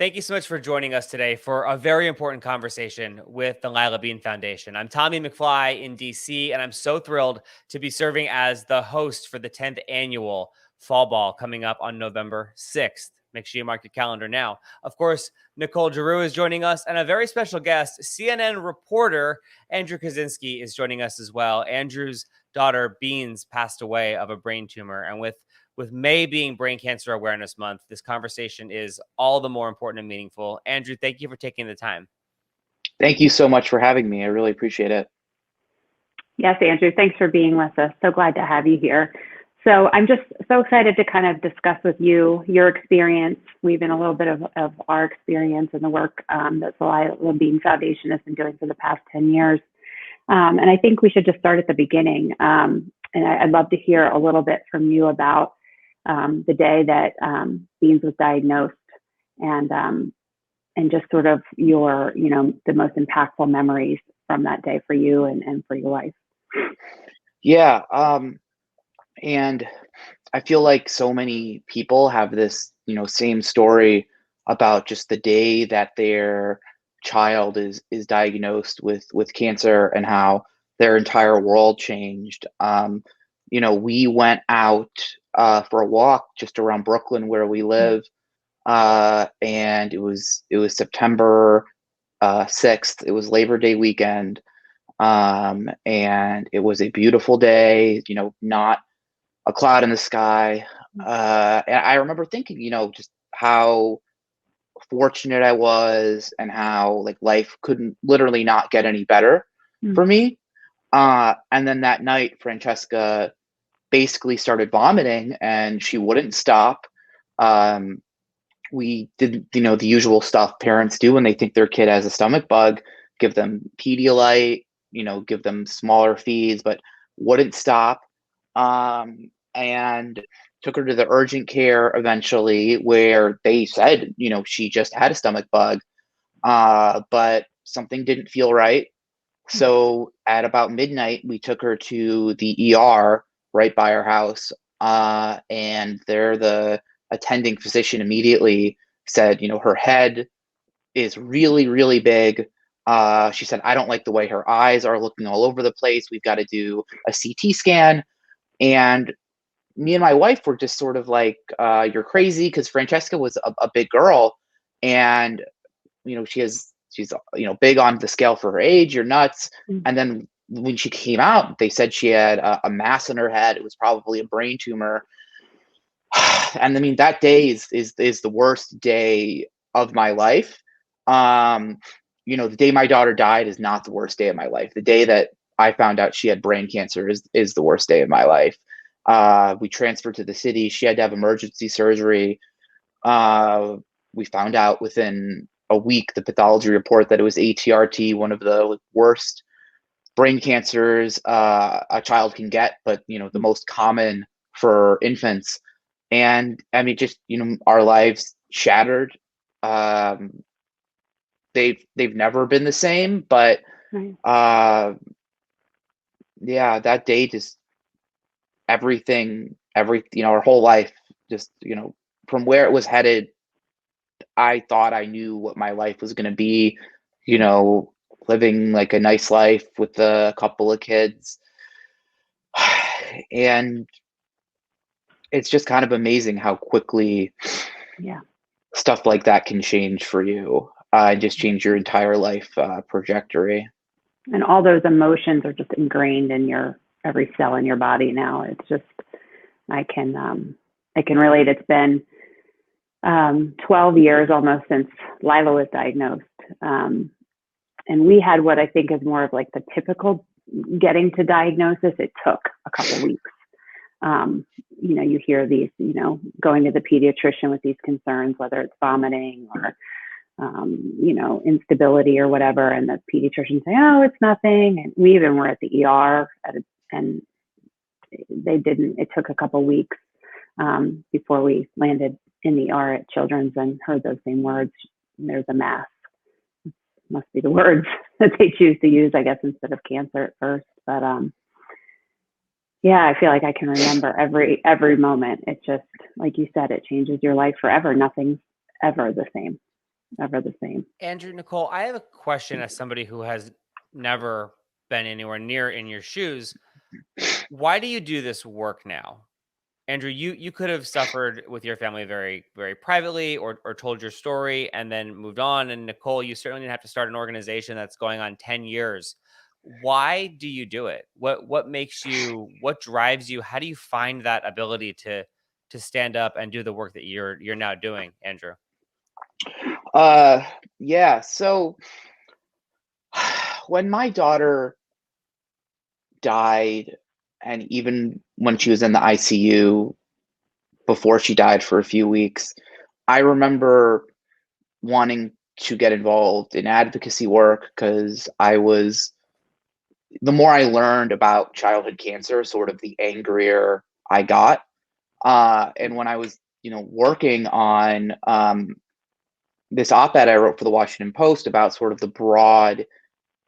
Thank you so much for joining us today for a very important conversation with the Lila Bean Foundation. I'm Tommy McFly in DC, and I'm so thrilled to be serving as the host for the 10th annual Fall Ball coming up on November 6th. Make sure you mark your calendar now. Of course, Nicole Giroux is joining us, and a very special guest, CNN reporter Andrew Kaczynski, is joining us as well. Andrew's daughter, Beans, passed away of a brain tumor, and with May being Brain Cancer Awareness Month, this conversation is all the more important and meaningful. Andrew, thank you for taking the time. Thank you so much for having me. I really appreciate it. Yes, Andrew, thanks for being with us. So glad to have you here. So I'm just so excited to kind of discuss with you your experience, weave in a little bit of our experience and the work that the Lila Bean Foundation has been doing for the past 10 years. And I think we should just start at the beginning. And I'd love to hear a little bit from you about the day that Beans was diagnosed, and just sort of your, the most impactful memories from that day for you and for your life. Yeah. And I feel like so many people have this, same story about just the day that their child is diagnosed with cancer and how their entire world changed. We went out for a walk just around Brooklyn where we live, and it was September 6th. It was Labor Day weekend, and it was a beautiful day. Not a cloud in the sky. And I remember thinking, just how fortunate I was and how like life couldn't literally not get any better for me. And then that night, Francesca basically started vomiting and she wouldn't stop. We did, the usual stuff parents do when they think their kid has a stomach bug, give them Pedialyte, give them smaller feeds, but wouldn't stop. And took her to the urgent care eventually, where they said, she just had a stomach bug, but something didn't feel right. So at about midnight, we took her to the ER right by our house, and there the attending physician immediately said, her head is really, really big. She said, I don't like the way her eyes are looking all over the place. We've got to do a CT scan. And me and my wife were just sort of like, you're crazy, because Francesca was a big girl, and she's big on the scale for her age. You're nuts. And then when she came out, they said she had a mass in her head. It was probably a brain tumor. And I mean, that day is the worst day of my life. The day my daughter died is not the worst day of my life. The day that I found out she had brain cancer is the worst day of my life. We transferred to the city. She had to have emergency surgery. We found out within a week, the pathology report, that it was ATRT, one of the worst brain cancers a child can get, but the most common for infants. And I mean, just our lives shattered. They've never been the same, but yeah, that day just everything, our whole life, just from where it was headed. I thought I knew what my life was going to be, living like a nice life with a couple of kids. And it's just kind of amazing how quickly stuff like that can change for you, just change your entire life trajectory. And all those emotions are just ingrained in every cell in your body now. It's just, I can relate. It's been 12 years almost since Lila was diagnosed. And we had what I think is more of like the typical getting to diagnosis. It took a couple of weeks. You hear these, going to the pediatrician with these concerns, whether it's vomiting or, instability or whatever. And the pediatrician say, oh, it's nothing. And we even were at the ER and it took a couple of weeks before we landed in the ER at Children's and heard those same words. There's a mass. Must be the words that they choose to use, I guess, instead of cancer at first. But yeah, I feel like I can remember every moment. It just, like you said, it changes your life forever. Nothing's ever the same. ever the same. Andrew, Nicole, I have a question as somebody who has never been anywhere near in your shoes. Why do you do this work now? Andrew, you could have suffered with your family very, very privately or told your story and then moved on. And Nicole, you certainly didn't have to start an organization that's going on 10 years. Why do you do it? What makes you, what drives you? How do you find that ability to stand up and do the work that you're now doing, Andrew? Yeah. So when my daughter died, and even when she was in the ICU before she died for a few weeks, I remember wanting to get involved in advocacy work because the more I learned about childhood cancer, sort of the angrier I got. And when I was, working on this op-ed I wrote for the Washington Post about sort of the broad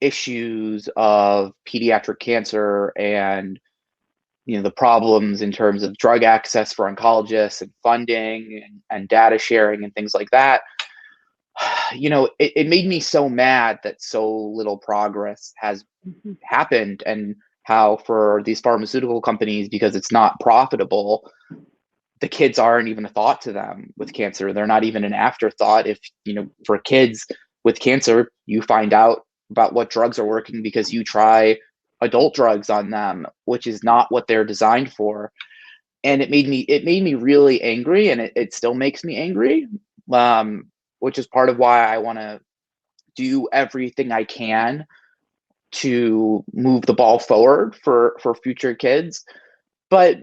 issues of pediatric cancer and the problems in terms of drug access for oncologists and funding and data sharing and things like that, it made me so mad that so little progress has happened, and how for these pharmaceutical companies, because it's not profitable, the kids aren't even a thought to them with cancer. They're not even an afterthought. If, for kids with cancer, you find out about what drugs are working because you try adult drugs on them, which is not what they're designed for. And it made me really angry, and it still makes me angry. Which is part of why I want to do everything I can to move the ball forward for future kids. But,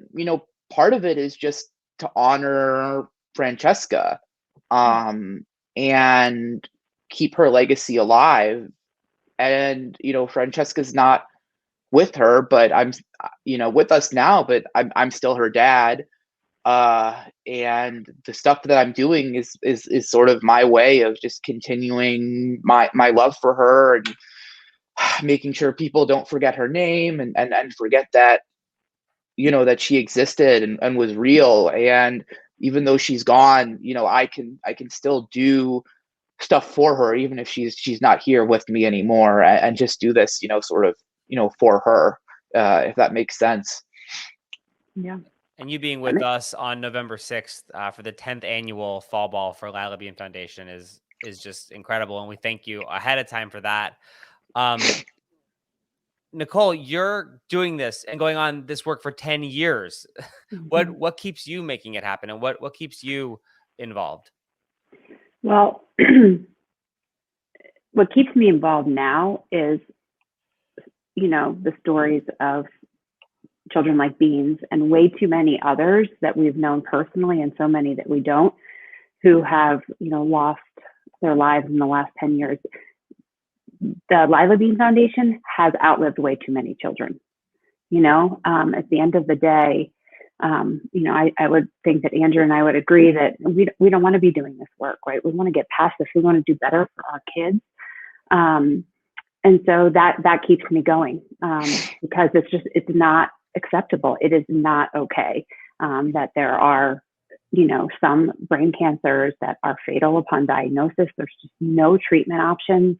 part of it is just to honor Francesca, and keep her legacy alive. And, Francesca's not with her, but I'm, with us now, but I'm still her dad. And the stuff that I'm doing is sort of my way of just continuing my love for her, and making sure people don't forget her name, and forget that, that she existed and was real. And even though she's gone, I can still do stuff for her, even if she's not here with me anymore, and just do this, sort of, for her, if that makes sense. Yeah. And you being with us on November 6th for the 10th annual Fall Ball for Lila Bean Foundation is just incredible. And we thank you ahead of time for that. Nicole, you're doing this and going on this work for 10 years. What keeps you making it happen, and what keeps you involved? Well, what keeps me involved now is, the stories of children like Beans and way too many others that we've known personally, and so many that we don't, who have, lost their lives in the last 10 years. The Lila Bean Foundation has outlived way too many children. At the end of the day, I would think that Andrew and I would agree that we don't want to be doing this work, right? We want to get past this. We want to do better for our kids. And so that keeps me going, because it's not acceptable. It is not okay that there are, some brain cancers that are fatal upon diagnosis. There's just no treatment options.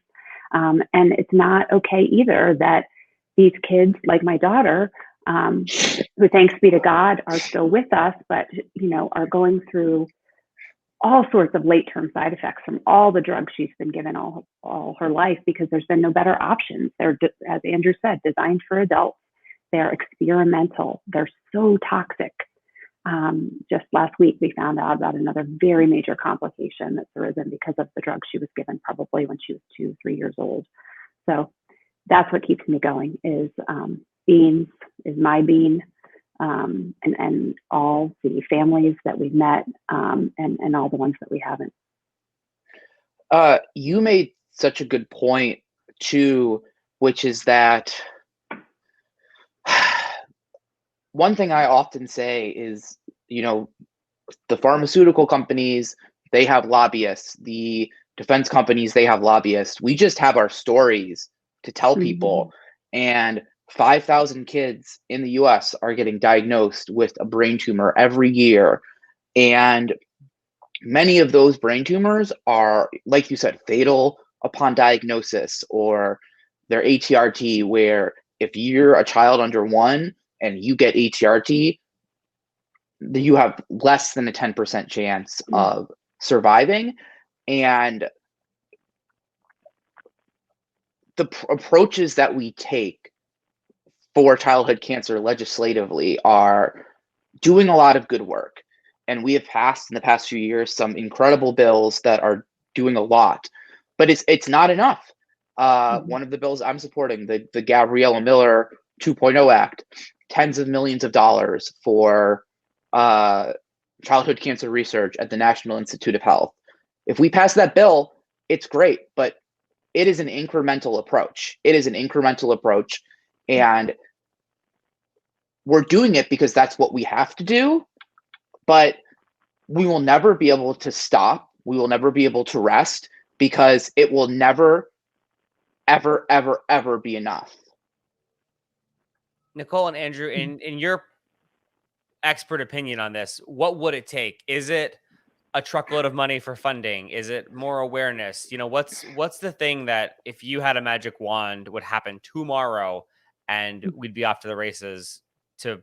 And it's not okay either that these kids, like my daughter, who, thanks be to God, are still with us, but, are going through all sorts of late-term side effects from all the drugs she's been given all her life, because there's been no better options. They're, as Andrew said, designed for adults. They're experimental. They're so toxic. Just last week, we found out about another very major complication that's arisen because of the drugs she was given, probably when she was 2-3 years old. So that's what keeps me going, is Beans, is my Bean, and all the families that we've met, and all the ones that we haven't. You made such a good point too, which is that one thing I often say is, the pharmaceutical companies, they have lobbyists. The defense companies, they have lobbyists. We just have our stories to tell people. And 5,000 kids in the US are getting diagnosed with a brain tumor every year. And many of those brain tumors are, like you said, fatal upon diagnosis, or they're ATRT, where if you're a child under 1 and you get ATRT, you have less than a 10% chance of surviving. And the approaches that we take for childhood cancer legislatively are doing a lot of good work. And we have passed in the past few years some incredible bills that are doing a lot, but it's not enough. One of the bills I'm supporting, the Gabriella Miller 2.0 Act, tens of millions of dollars for childhood cancer research at the National Institute of Health. If we pass that bill, it's great, but it is an incremental approach. It is an incremental approach, and we're doing it because that's what we have to do, but we will never be able to stop. We will never be able to rest, because it will never, ever, ever, ever be enough. Nicole and Andrew, in your expert opinion on this, what would it take? Is it a truckload of money for funding? Is it more awareness? What's the thing that, if you had a magic wand, would happen tomorrow and we'd be off to the races to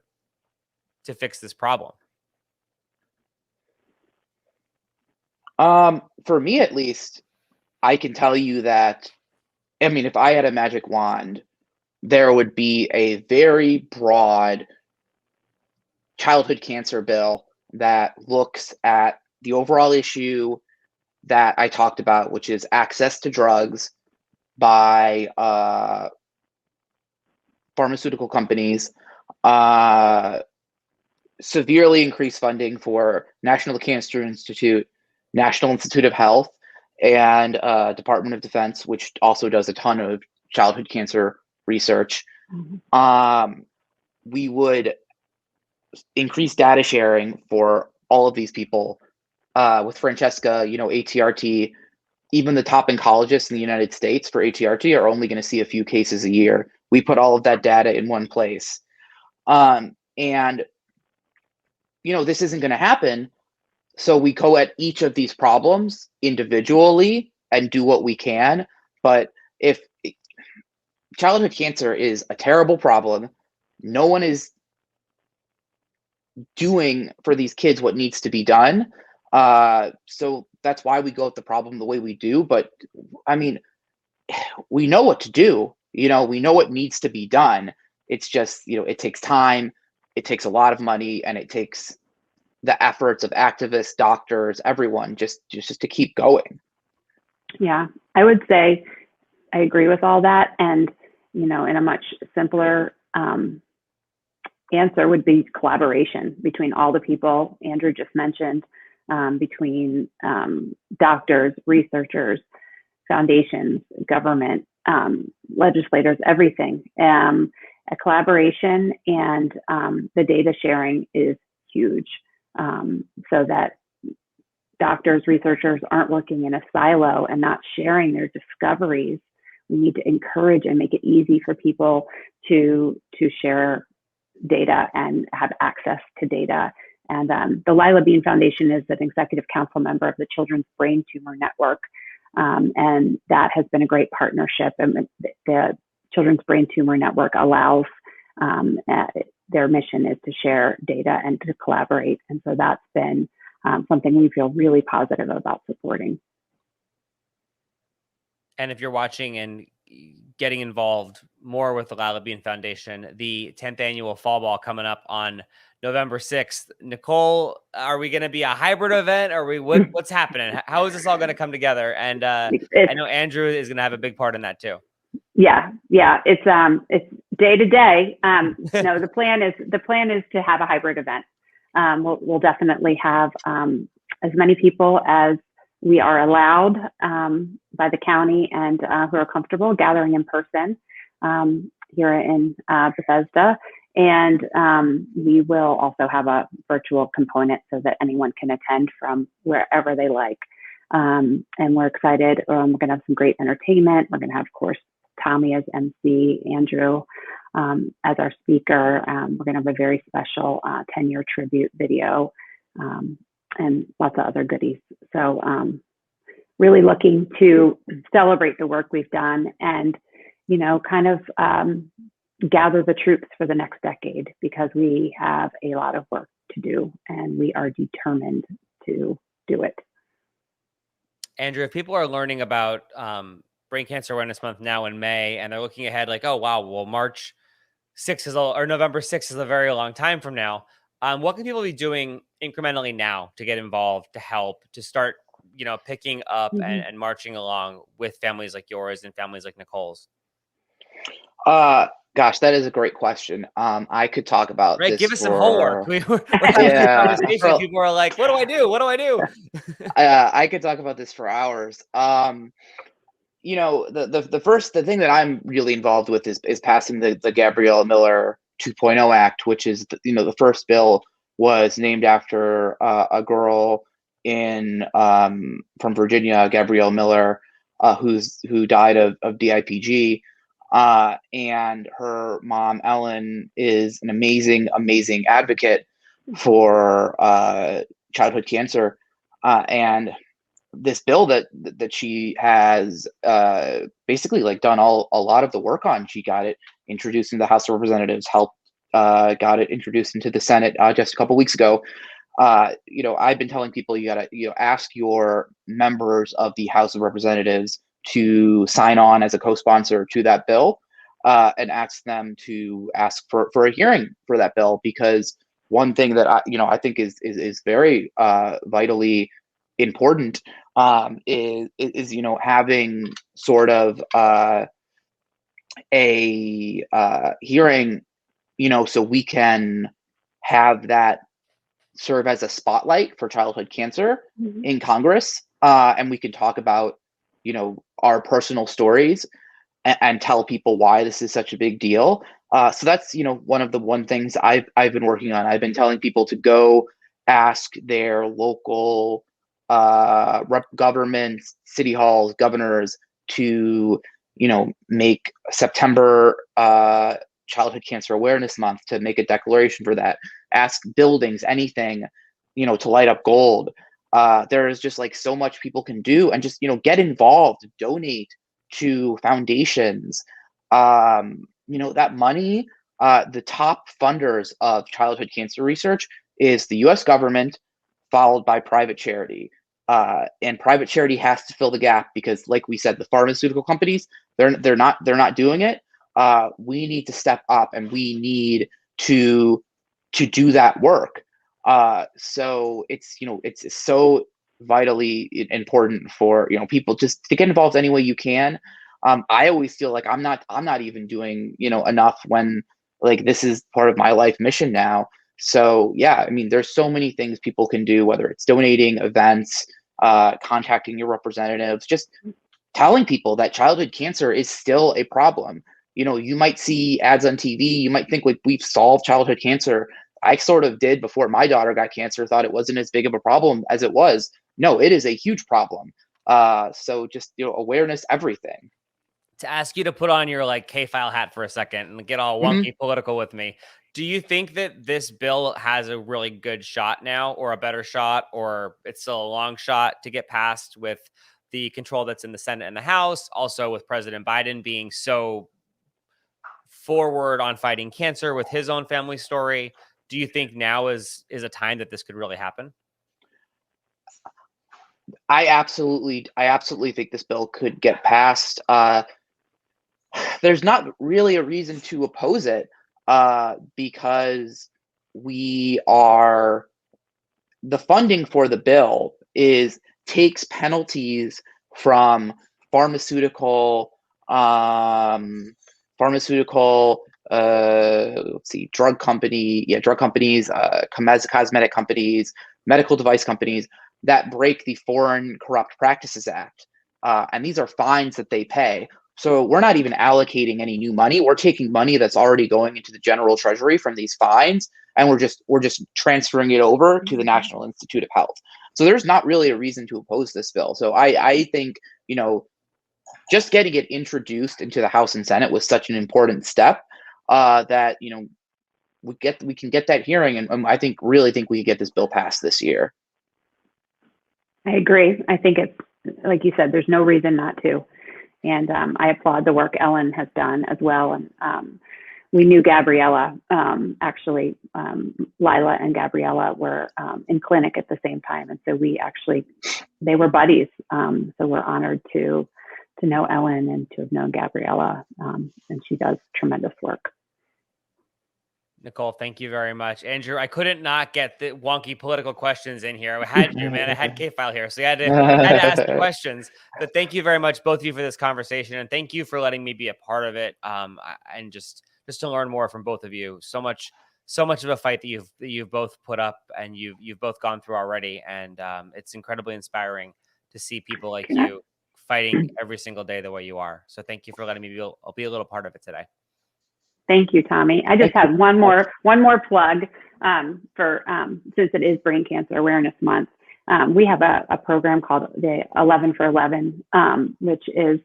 fix this problem? For me, at least, I can tell you that, I mean, if I had a magic wand, there would be a very broad childhood cancer bill that looks at the overall issue that I talked about, which is access to drugs by pharmaceutical companies, severely increased funding for National Cancer Institute, National Institute of Health, and Department of Defense, which also does a ton of childhood cancer research. We would increase data sharing for all of these people. With Francesca, ATRT, even the top oncologists in the United States for ATRT are only going to see a few cases a year. We put all of that data in one place. And, this isn't going to happen. So we go at each of these problems individually and do what we can. But if childhood cancer is a terrible problem, no one is doing for these kids what needs to be done. So that's why we go at the problem the way we do. But I mean, we know what to do. We know what needs to be done. It's just, it takes time, it takes a lot of money, and it takes the efforts of activists, doctors, everyone, just to keep going. Yeah, I would say I agree with all that. And, in a much simpler answer would be collaboration between all the people Andrew just mentioned, between doctors, researchers, foundations, government, legislators, everything. A collaboration and the data sharing is huge, so that doctors, researchers aren't working in a silo and not sharing their discoveries. We need to encourage and make it easy for people to share data and have access to data. And the Lila Bean Foundation is an executive council member of the Children's Brain Tumor Network. And that has been a great partnership. And the Children's Brain Tumor Network allows, their mission is to share data and to collaborate. And so that's been something we feel really positive about supporting. And if you're watching and getting involved more with the Lila Bean Foundation, the 10th annual Fall Ball coming up on November 6th. Nicole, are we going to be a hybrid event? Or what's happening? How is this all going to come together? And I know Andrew is going to have a big part in that too. Yeah. It's day to day. No, the plan is to have a hybrid event. We'll definitely have as many people as we are allowed by the county and who are comfortable gathering in person here in Bethesda. And we will also have a virtual component so that anyone can attend from wherever they like. And we're excited. We're going to have some great entertainment. We're going to have, of course, Tommy as MC, Andrew as our speaker. We're going to have a very special 10-year tribute video and lots of other goodies. So really looking to celebrate the work we've done and, kind of gather the troops for the next decade, because we have a lot of work to do and we are determined to do it. Andrew, if people are learning about Brain Cancer Awareness Month now in May, and they're looking ahead like, oh, wow, well, March 6th or November 6th is a very long time from now. What can people be doing incrementally now to get involved, to help, to start, picking up and marching along with families like yours and families like Nicole's? Gosh, that is a great question. I could talk about Right, this give us some homework. We're having this conversation, and people are like, "What do I do? What do I do?" I could talk about this for hours. The thing that I'm really involved with is passing the Gabrielle Miller 2.0 Act, which is the first bill was named after a girl from Virginia, Gabrielle Miller, who died of DIPG. And her mom, Ellen, is an amazing advocate for childhood cancer. And this bill that she has basically done a lot of the work on. She got it introduced in the House of Representatives, got it introduced into the Senate just a couple weeks ago. I've been telling people you gotta ask your members of the House of Representatives to sign on as a co-sponsor to that bill, and ask them to ask for a hearing for that bill, because one thing that I think is very vitally important is having sort of a hearing, so we can have that serve as a spotlight for childhood cancer in Congress, and we can talk about our personal stories and tell people why this is such a big deal. So that's one things I've been working on. I've been telling people to go ask their local governments, city halls, governors to make September Childhood Cancer Awareness Month, to make a declaration for that. Ask buildings, anything, to light up gold. There is just so much people can do, and just get involved, donate to foundations. That money, the top funders of childhood cancer research is the U.S. government, followed by private charity. And private charity has to fill the gap, because, like we said, the pharmaceutical companies, they're not doing it. We need to step up, and we need to do that work. So it's so vitally important for people just to get involved any way you can. I always feel like I'm not even doing enough, when this is part of my life mission now. So yeah, I mean, there's so many things people can do, whether it's donating, events, contacting your representatives, just telling people that childhood cancer is still a problem. You might see ads on TV, you might think we've solved childhood cancer. I sort of did before my daughter got cancer, thought it wasn't as big of a problem as it was. No, it is a huge problem. So just awareness, everything. To ask you to put on your K-file hat for a second and get all wonky political with me, do you think that this bill has a really good shot now, or a better shot, or it's still a long shot to get passed with the control that's in the Senate and the House, also with President Biden being so forward on fighting cancer with his own family story? Do you think now is a time that this could really happen? I absolutely think this bill could get passed. There's not really a reason to oppose it, because the funding for the bill takes penalties from pharmaceutical drug companies, cosmetic companies, medical device companies that break the Foreign Corrupt Practices Act, and these are fines that they pay. So we're not even allocating any new money. We're taking money that's already going into the general treasury from these fines, and we're just transferring it over to the National Institute of Health. So there's not really a reason to oppose this bill. So I think just getting it introduced into the House and Senate was such an important step, that we can get that hearing, and I really think we can get this bill passed this year. I agree. I think it's, like you said, there's no reason not to. And I applaud the work Ellen has done as well. And we knew Gabriella, actually, Lila and Gabriella were in clinic at the same time. And so they were buddies. So we're honored to know Ellen and to have known Gabriella. And she does tremendous work. Nicole, thank you very much. Andrew, I couldn't not get the wonky political questions in here. I had to, man. I had K-File here, so I had to ask the questions. But thank you very much, both of you, for this conversation, and thank you for letting me be a part of it. And just to learn more from both of you. So much of a fight that you've both put up and you've both gone through already, and it's incredibly inspiring to see people like you fighting every single day the way you are. So thank you for letting me be a little part of it today. Thank you, Tommy. I just have one more plug for since it is Brain Cancer Awareness Month. We have a program called the 11 for 11, which is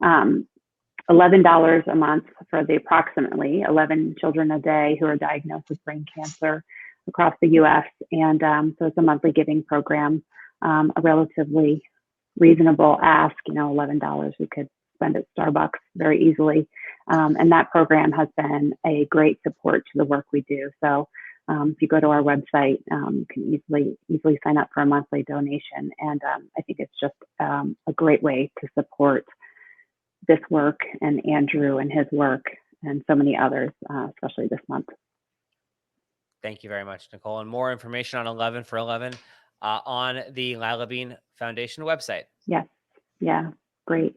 $11 a month for the approximately 11 children a day who are diagnosed with brain cancer across the U.S. And so it's a monthly giving program, a relatively reasonable ask. $11 we could spend at Starbucks very easily. And that program has been a great support to the work we do. So if you go to our website, you can easily sign up for a monthly donation. And I think it's just a great way to support this work and Andrew and his work and so many others, especially this month. Thank you very much, Nicole. And more information on 11 for 11 on the Lila Bean Foundation website. Yes. Yeah. Great.